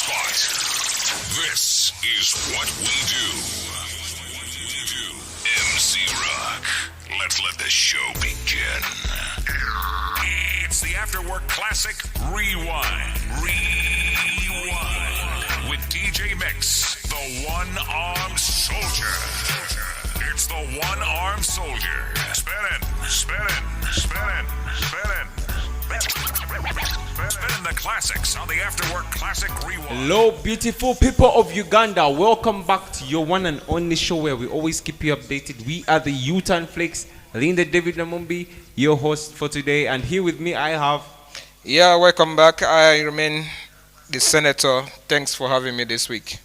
spot. This is what we do. MC Rock. Let's let the show begin. It's the Afterwork Classic Rewind. With DJ Mix, the one-armed soldier. It's the one-armed soldier. Spinning. Spinning the classics on the Afterwork Classic Rewind. Hello, beautiful people of Uganda. Welcome back to your one and only show where we always keep you updated. We are the U-Turn Flakes. Linda David Namumbi, your host for today. And here with me, I have... Yeah, welcome back. I remain the senator. Thanks for having me this week.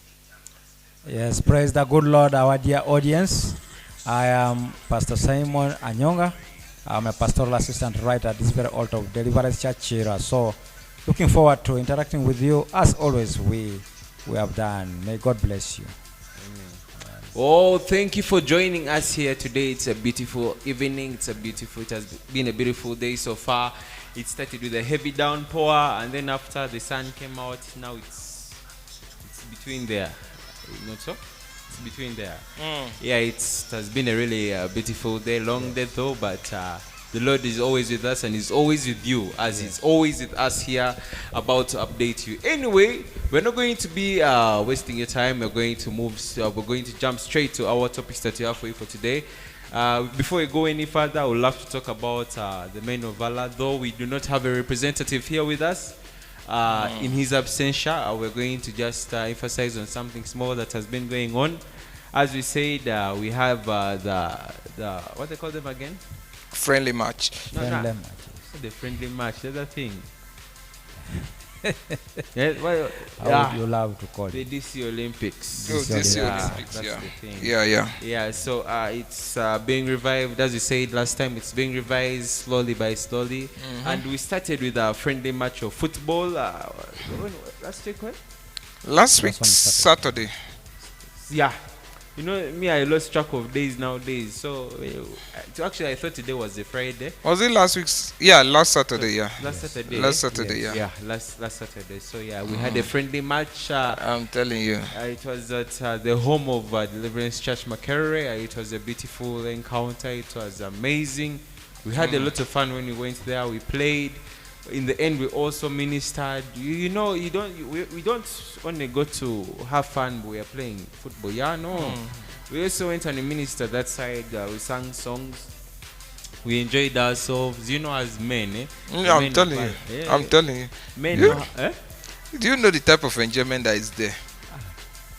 Yes, praise the good Lord, our dear audience. I am Pastor Simon Anyonga. I'm a pastoral assistant right at this very altar of Deliverance Church Chira. So, looking forward to interacting with you as always we have done. May God bless you. Oh, thank you for joining us here today. It's a beautiful evening. It has been a beautiful day so far. It started with a heavy downpour, and then after the sun came out, now it's between there. Not so? It's between there. Yeah, it has been a really beautiful day, long day though, but the Lord is always with us and He's always with you, as He's always with us here, about to update you. Anyway, we're not going to be wasting your time. We're going to jump straight to our topics that we have for you for today. Before we go any further, I would love to talk about the men of Valour. Though we do not have a representative here with us, in his absentia, we're going to just emphasize on something small that has been going on. As we said, we have the what they call them again? Friendly match. Friendly match. Not the friendly match, the other thing. How would you love to call the it? DC Olympics. Oh, DC Olympics, that's yeah. the thing. Yeah. So it's being revived, as we said last time. It's being revised slowly by slowly, and we started with a friendly match of football. Last week, what? Last week, Saturday. Yeah. You know, me, I lost track of days nowadays. So actually, I thought today was a Friday. Was it last week's? Yeah, last Saturday, yeah. Last Saturday. Last Saturday, yeah. Yeah, last Saturday. So yeah, we had a friendly match. I'm telling you. It was at the home of Deliverance Church Makerere. It was a beautiful encounter. It was amazing. We had a lot of fun when we went there. We played. In the end, we also ministered. We don't only go to have fun, but we are playing football. Yeah, no. We also went and ministered that side. We sang songs. We enjoyed ourselves. You know, as men, eh? I'm telling you. Yeah. I'm telling you. Men, You- eh? Do you know the type of enjoyment that is there?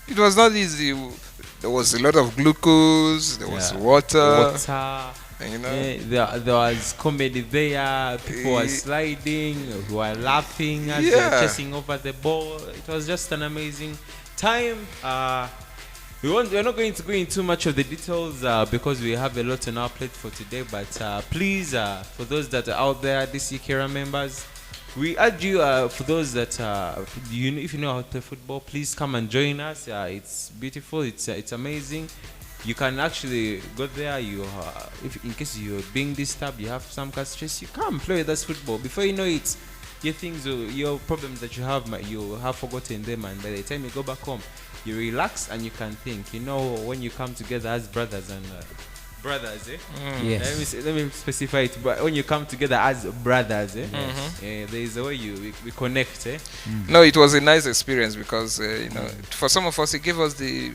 It was not easy. There was a lot of glucose. There was water. You know. There was comedy there. People were sliding, who were laughing as they were chasing over the ball. It was just an amazing time. We're not going to go into much of the details because we have a lot on our plate for today. But please, for those that are out there, DC Kira members, we urge you, for those that if you know how to play football, please come and join us. It's beautiful. It's amazing. You can actually go there. If in case you're being disturbed, you have some kind of stress, you come play with us football. Before you know it, your problems that you have forgotten them, and by the time you go back home, you relax and you can think. You know, when you come together as brothers and brothers, Yes. Let me specify it. But when you come together as brothers, there is a way we connect. No, it was a nice experience because for some of us, it gave us the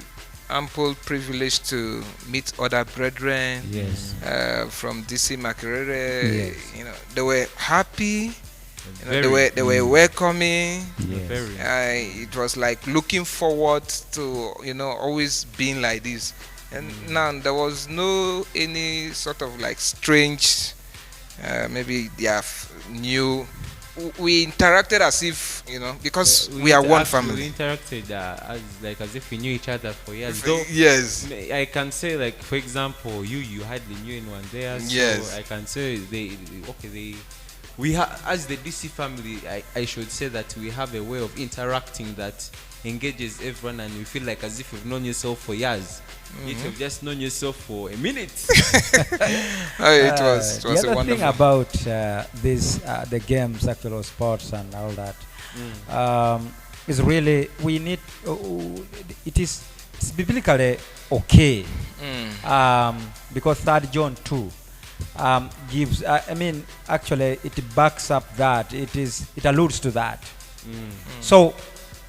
ample privilege to meet other brethren from DC Makerere. Yes. You know, they were happy. They were welcoming. Yes. It was like looking forward to always being like this. And now there was no any sort of like strange. Maybe they have new. We interacted as if because we are one family. We interacted as if we knew each other for years. Yes. I can say, like, for example, you hardly knew anyone there. So Yes. I can say we as the DC family, I should say that we have a way of interacting that engages everyone, and we feel like as if we've known yourself for years. If you've just known yourself for a minute. It was the a other wonderful thing about the games, actual sports and all that. is really we need. It is it's biblically okay. Because 3 John 2 gives. I mean, actually, it backs up that it alludes to that. So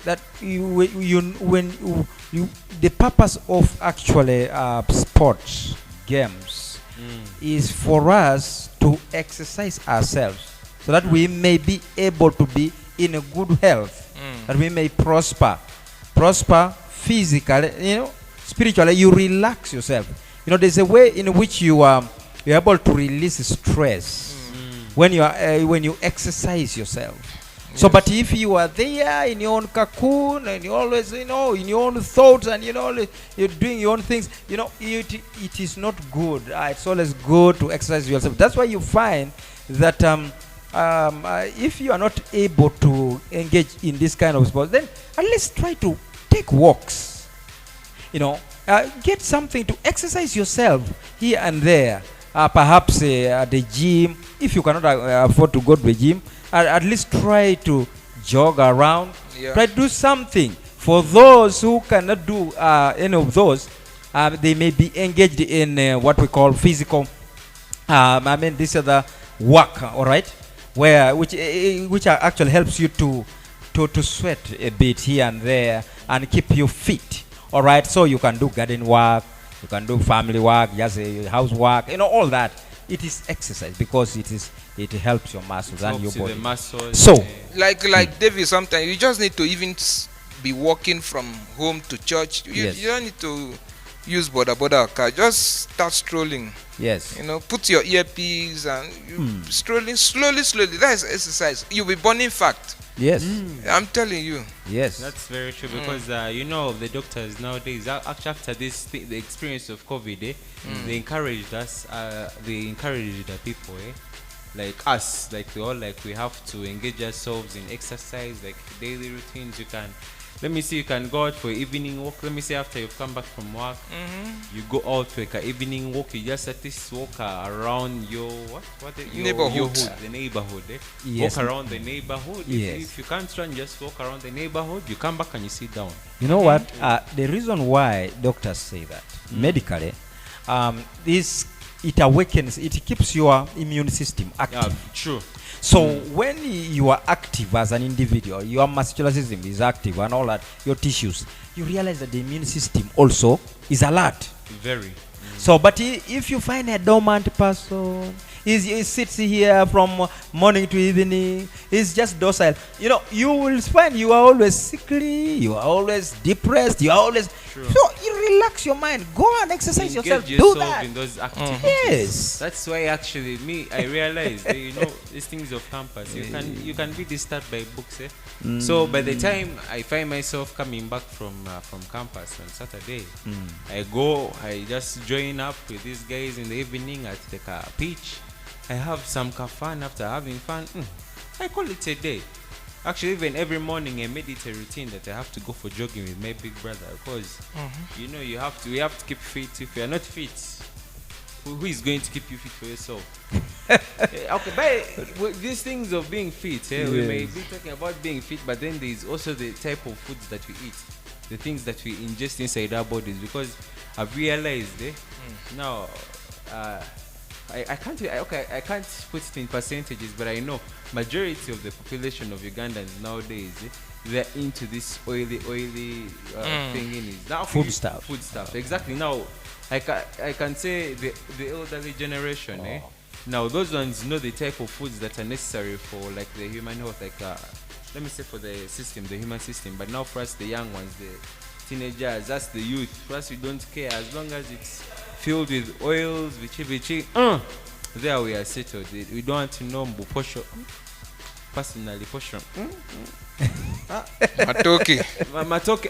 that when the purpose of actually sports games is for us to exercise ourselves so that we may be able to be in a good health, that we may prosper physically, spiritually. You relax yourself. There's a way in which you're able to release stress when you exercise yourself. So, but if you are there in your own cocoon and you always, in your own thoughts and you're doing your own things, it is not good. It's always good to exercise yourself. That's why you find that if you are not able to engage in this kind of sport, then at least try to take walks. Get something to exercise yourself here and there. Perhaps at the gym, if you cannot afford to go to the gym. At least try to jog around. Try to do something. For those who cannot do any of those, they may be engaged in what we call physical. This other work, all right, which actually helps you to sweat a bit here and there and keep you fit. All right, so you can do garden work, you can do family work, just housework, all that. It is exercise because it helps your muscles and your body. So, like David, sometimes you just need to even be walking from home to church. You don't need to use border car. Just start strolling. Yes. Put your earpiece and you strolling slowly. That is exercise. You'll be burning fat. Yes. I'm telling you. Yes. That's very true because the doctors nowadays after the experience of COVID, they encouraged us. They encouraged the people, like us, we have to engage ourselves in exercise, like daily routines. You can go out for evening walk. Let me say after you've come back from work, you go out for an evening walk. You just at least walk around your neighborhood. The neighborhood. Yes. Walk around the neighborhood. Yes. If you can't run, just walk around the neighborhood. You come back and you sit down. You know what? The reason why doctors say that medically, is it awakens, it keeps your immune system active. True. So when you are active as an individual, your muscular system is active and all that, your tissues, you realize that the immune system also is alert. Very. So, but if you find a dormant person, he sits here from morning to evening, he's just docile, you will find you are always sickly, you are always depressed, you are always... True. So, you relax your mind, go and exercise yourself, do that. In those activities. Yes. That's why actually I realized that, these things of campus, you can be disturbed by books. So by the time I find myself coming back from campus on Saturday, I just join up with these guys in the evening at the beach. I have some fun. After having fun, I call it a day. Actually, even every morning I made it a routine that I have to go for jogging with my big brother because we have to keep fit. If you are not fit, who is going to keep you fit for yourself? Okay, but these things of being fit, we may be talking about being fit, but then there is also the type of foods that we eat, the things that we ingest inside our bodies. Because I've realized now. I can't put it in percentages, but I know majority of the population of Ugandans nowadays, they're into this oily thing in it. Now Food stuff. Exactly. Now I can say the elderly generation, now those ones know the type of foods that are necessary for like the human health, like let me say for the human system. But now for us, the young ones, the teenagers, that's the youth. For us, we don't care as long as it's filled with oils, vichi. There we are settled. We don't want to know posho. Personally, posho. Matoke.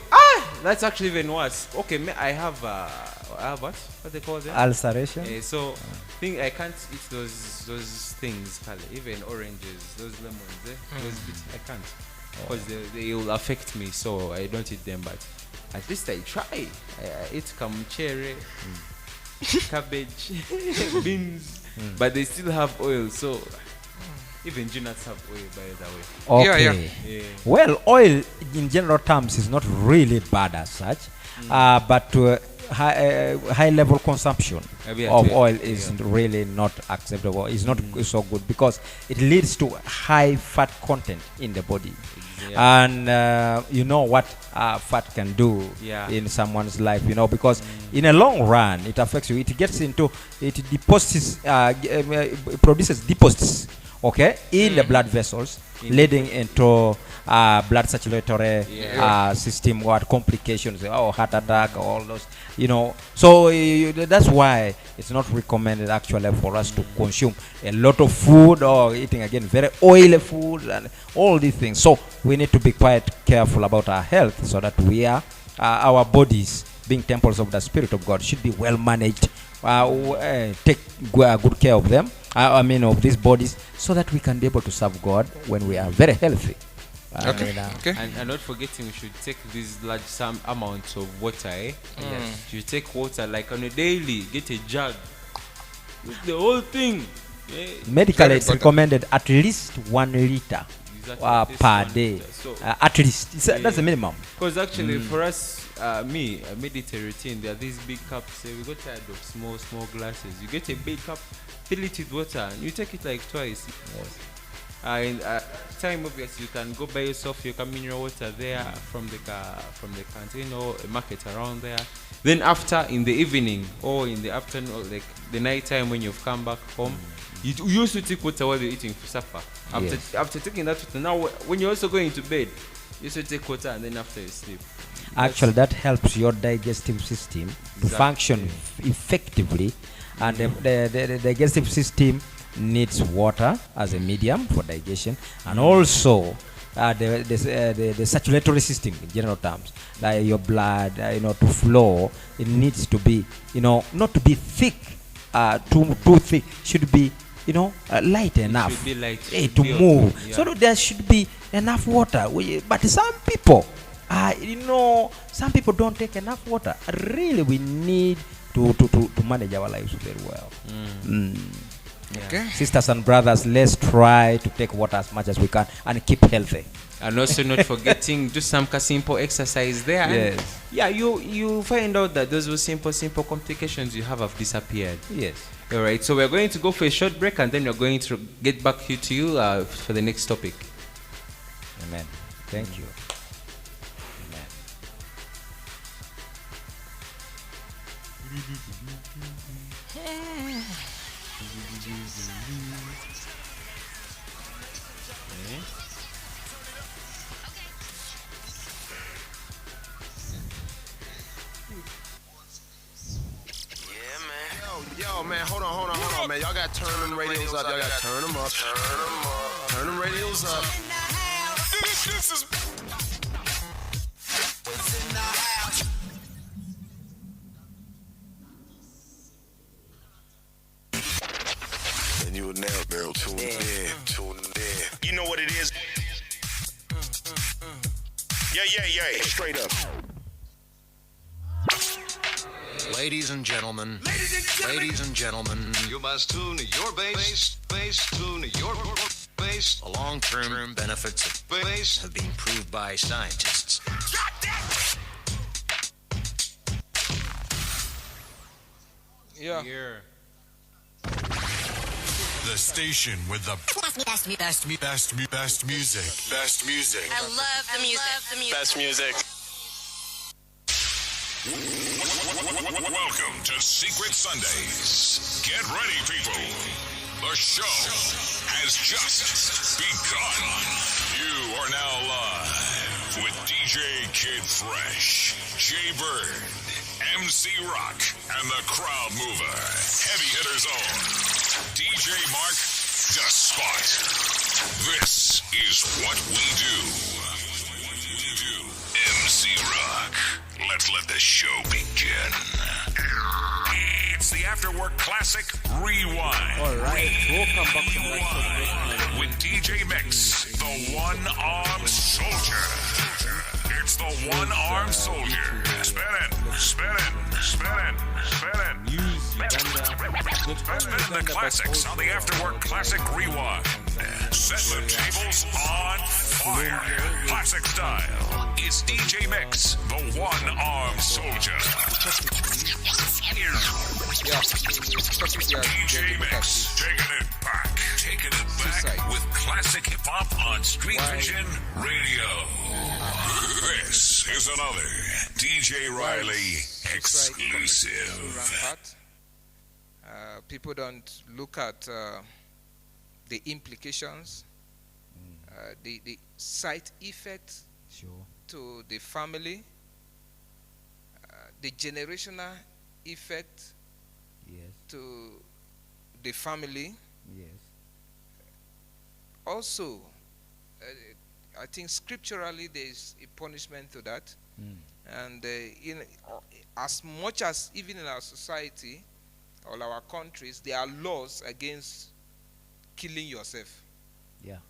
That's actually even worse. Okay, I have what they call them? Ulceration. So, I can't eat those things. Even oranges, those lemons. Those bits, I can't because they will affect me. So I don't eat them. But at least I try. I eat cherry. Cabbage, beans, but they still have oil. So Even nuts have oil, by the way. Okay. Yeah. Well, oil in general terms is not really bad as such, but high level consumption of oil is really not acceptable. It's not so good because it leads to high fat content in the body. And you know what fat can do in someone's life, because in a long run it affects you. It gets into, it deposits, produces deposits, okay, in the blood vessels, leading into blood circulatory system, what complications, heart attack, all those, so that's why it's not recommended actually for us to consume a lot of food or eating again very oily food and all these things. So we need to be quite careful about our health, so that we are our bodies, being temples of the Spirit of God, should be well managed. Take good care of them, of these bodies, so that we can be able to serve God when we are very healthy. Okay. And not forgetting, we should take these large amounts of water. Yes. You take water like on a daily. Get a jug. Use the whole thing. Medically, it's recommended at least 1 liter per day. So, at least that's the minimum. Because actually, for us, I made it a routine. There are these big cups. We got tired of small glasses. You get a big cup, fill it with water, and you take it like twice. Yes. In time, obviously, you can go buy yourself your mineral water there from the canteen or a market around there. Then after, in the evening or in the afternoon, or like the night time when you've come back home, you used to take water while you're eating for supper. After taking that water, now when you're also going to bed, you should take water, and then after you sleep. Actually, that helps your digestive system to function effectively, and the digestive system needs water as a medium for digestion, and also the circulatory system in general terms, like your blood, to flow. It needs to be, not to be thick, too thick. Should be, light enough. Should be light, to move. So there should be enough water. But some people, some people don't take enough water. Really, we need to manage our lives very well. Okay. Sisters and brothers, let's try to take water as much as we can and keep healthy. And also not forgetting, do some simple exercise there. Yes. And you find out that those simple complications you have disappeared. Yes. All right. So we're going to go for a short break, and then we're going to get back here to you for the next topic. Amen. Thank you. Yo, man, hold on, man. Y'all got to turn them radios up. Y'all got to turn them up. Turn them radios up. This is... And you will now barrel tune in. You know what it is? Yeah. Straight up. Ladies and gentlemen, you must tune your bass, tune your bass. The long-term benefits of bass have been proved by scientists. Yeah. The station with the best music. I love the music. Best music. Welcome to Secret Sundays. Get ready, people. The show has just begun. You are now live with DJ Kid Fresh, Jay Bird, MC Rock, and the Crowd Mover. Heavy hitters on. DJ Mark, the Spot. This is what we do. MC Rock. Let's let the show begin. It's the Afterwork Classic Rewind. All right, welcome back to my With DJ Mix, the one-armed soldier. It's the one-armed soldier. Spinning. Spinning the classics on the Afterwork Classic Rewind. Set the tables on fire. Classic style. It's DJ Mix, the one-armed soldier. DJ Mix, taking it back. Taking it back with classic hip-hop on Street Vision Radio. This is another DJ Riley exclusive. People don't look at the implications, the side effect to the family, the generational effect to the family. Also, I think scripturally there is a punishment to that. And as much as even in our society, all our countries, there are laws against killing yourself. Yeah,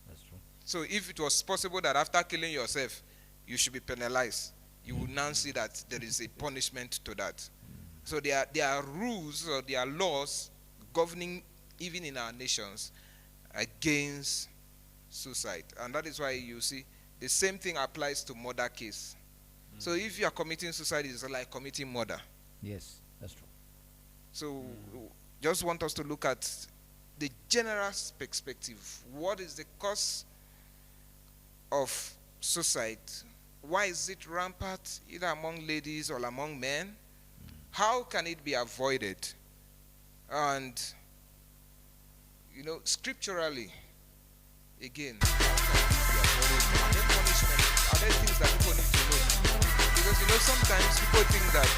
that's true. So if it was possible that after killing yourself, you should be penalized, you would now see that there is a punishment to that. So there are rules or there are laws governing even in our nations against suicide. And that is why you see the same thing applies to murder case. So if you are committing suicide, it's like committing murder. Yes, that's true. So just want us to look at the general perspective. What is the cause of suicide? Why is it rampant either among ladies or among men? How can it be avoided? And, scripturally, again, how can it be avoided? Are there punishments? Are there things that people need to know? Because, sometimes people think that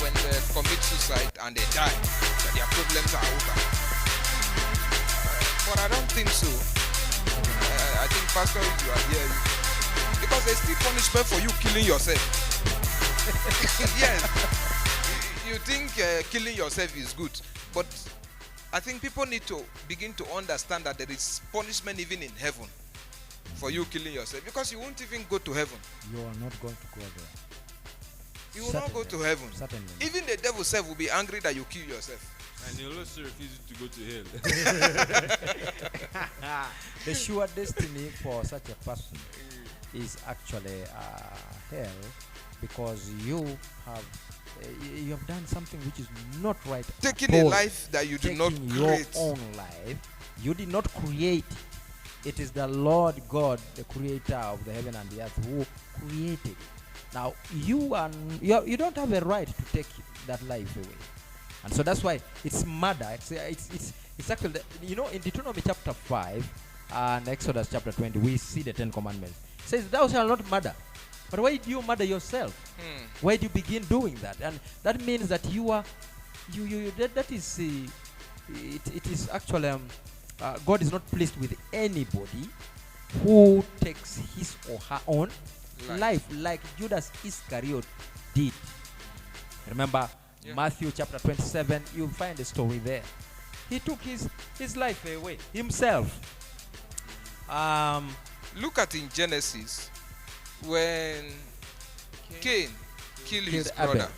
when they commit suicide and they die, that their problems are over. But I don't think so. I think, Pastor, if you are here, because there's still punishment for you killing yourself. Yes. You think killing yourself is good, but I think people need to begin to understand that there is punishment even in heaven for you killing yourself, because you won't even go to heaven. You are not going to go there. You will not go to heaven. Certainly. Even the devil self will be angry that you kill yourself. And he'll also refuse to go to hell. The sure destiny for such a person is actually hell, because you have done something which is not right. Taking a life that you did not create. Your own life, you did not create. It is the Lord God, the creator of the heaven and the earth, who created it. Now, you don't have a right to take that life away. And so that's why it's murder. It's actually, in Deuteronomy chapter 5 and Exodus chapter 20, we see the 10 Commandments. It says, thou shalt not murder. But why do you murder yourself? Why do you begin doing that? And that means that it is actually, God is not pleased with anybody who takes his or her own life like Judas Iscariot did. Remember, Matthew chapter 27, you'll find the story there. He took his life away himself. Look at in Genesis when Cain killed his brother.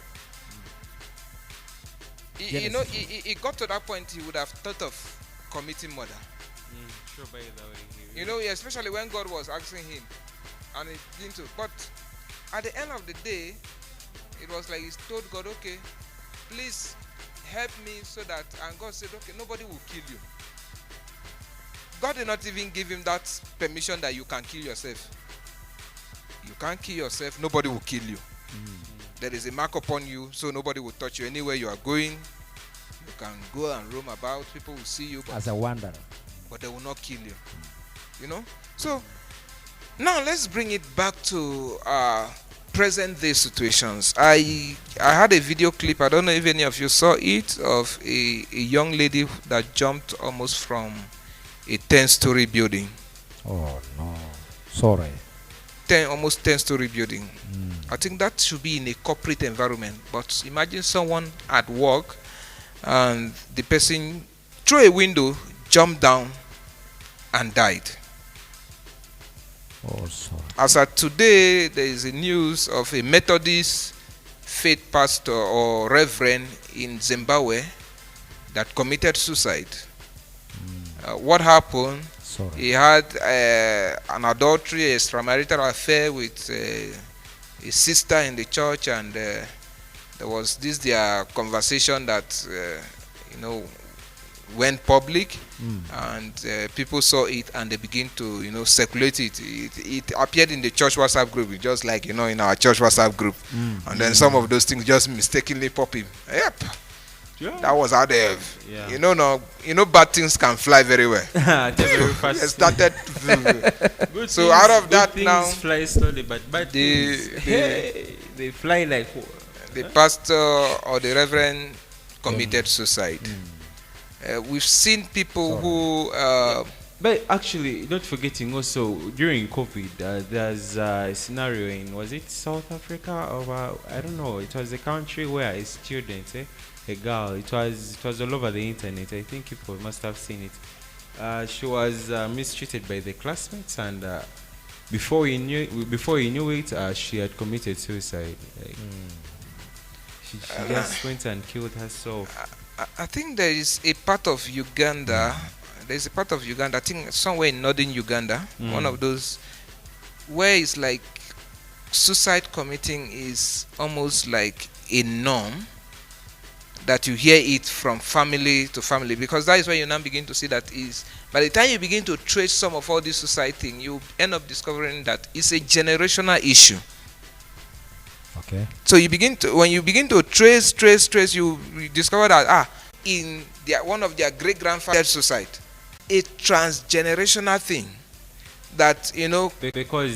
He got to that point he would have thought of committing murder. Sure, by the way. Especially when God was asking him. And it didn't. But at the end of the day, it was like he told God, okay, please help me so that, and God said, okay, nobody will kill you. God did not even give him that permission that you can kill yourself. You can't kill yourself, nobody will kill you. There is a mark upon you, so nobody will touch you. Anywhere you are going, you can go and roam about, people will see you. As a wanderer. But they will not kill you. So, now let's bring it back to present day situations. I had a video clip, I don't know if any of you saw it, of a young lady that jumped almost from a 10-story building. Oh no, sorry. Almost 10-story building. I think that should be in a corporate environment. But imagine someone at work and the person through a window jumped down and died. Oh, sorry. As of today, there is a news of a Methodist faith pastor or reverend in Zimbabwe that committed suicide. What happened? Sorry. He had an adultery, a extramarital affair with a sister in the church, and there was this their conversation that went public, and people saw it and they begin to circulate it. It appeared in the church WhatsApp group, just like in our church WhatsApp group, and then some of those things just mistakenly pop in. Yep. Yeah. That was how they Yeah. no, bad things can fly very well. They're very fast. It started. Good So things- out of good that things now, fly slowly, but bad things, they fly like. the pastor or the reverend committed suicide. We've seen people who But actually, not forgetting also during COVID, there's a scenario in, was it South Africa or I don't know. It was a country where a student, a girl, it was all over the internet. I think people must have seen it. She was mistreated by the classmates, and before you knew it, she had committed suicide. Like, she just went and killed herself. I think there is a part of Uganda. There's a part of Uganda, I think somewhere in northern Uganda, one of those where it's like suicide committing is almost like a norm, that you hear it from family to family, because that is where you now begin to see that is, by the time you begin to trace some of all this suicide thing, you end up discovering that it's a generational issue. Okay. So when you begin to trace, you discover that in one of their great grandfathers suicide, a transgenerational thing that Because